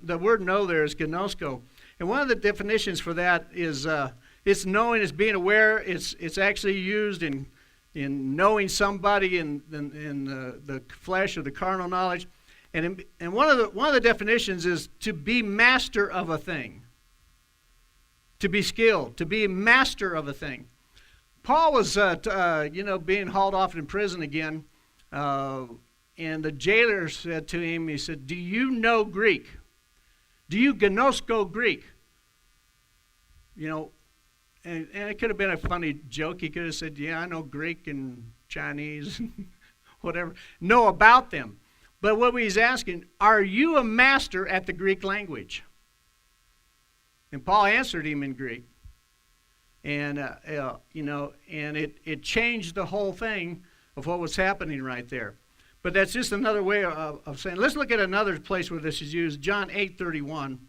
the word know there is gnosko. And one of the definitions for that is it's knowing, it's being aware. It's actually used in knowing somebody in the flesh or the carnal knowledge. And one of the definitions is to be master of a thing. To be skilled, to be a master of a thing. Paul was, being hauled off in prison again, and the jailer said to him, he said, "Do you know Greek? Do you gnosko Greek?" And it could have been a funny joke. He could have said, "Yeah, I know Greek and Chinese, and whatever, know about them." But what he's asking, are you a master at the Greek language? And Paul answered him in Greek. And, and it changed the whole thing of what was happening right there. But that's just another way of saying. Let's look at another place where this is used. John 8:31.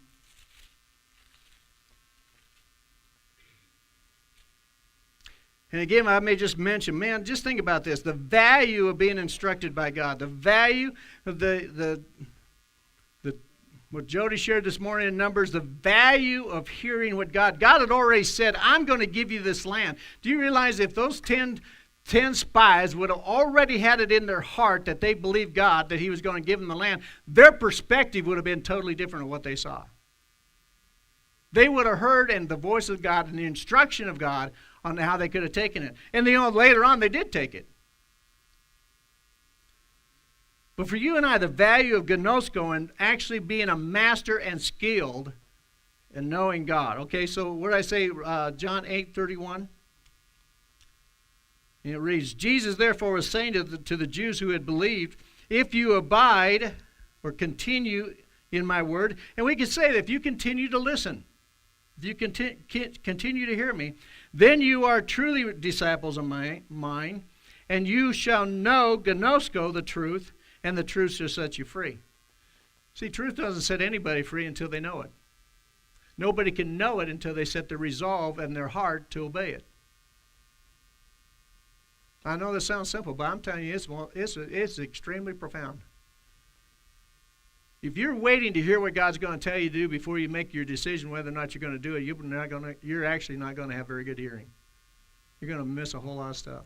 And again, I may just mention, man, just think about this. The value of being instructed by God. The value of what Jody shared this morning in Numbers, the value of hearing what God had already said, I'm going to give you this land. Do you realize if those 10 spies would have already had it in their heart that they believed God, that he was going to give them the land, their perspective would have been totally different of what they saw. They would have heard and the voice of God and the instruction of God on how they could have taken it. And later on they did take it. But for you and I, the value of gnosko and actually being a master and skilled in knowing God. Okay, so what did I say? John 8:31. And it reads, Jesus therefore was saying to the Jews who had believed, if you abide or continue in my word, and we can say that if you continue to listen, if you continue to hear me, then you are truly disciples of mine, and you shall know gnosko, the truth, and the truth shall set you free. See, truth doesn't set anybody free until they know it. Nobody can know it until they set the resolve in their heart to obey it. I know this sounds simple, but I'm telling you, it's extremely profound. If you're waiting to hear what God's going to tell you to do before you make your decision whether or not you're going to do it, you're actually not going to have very good hearing. You're going to miss a whole lot of stuff.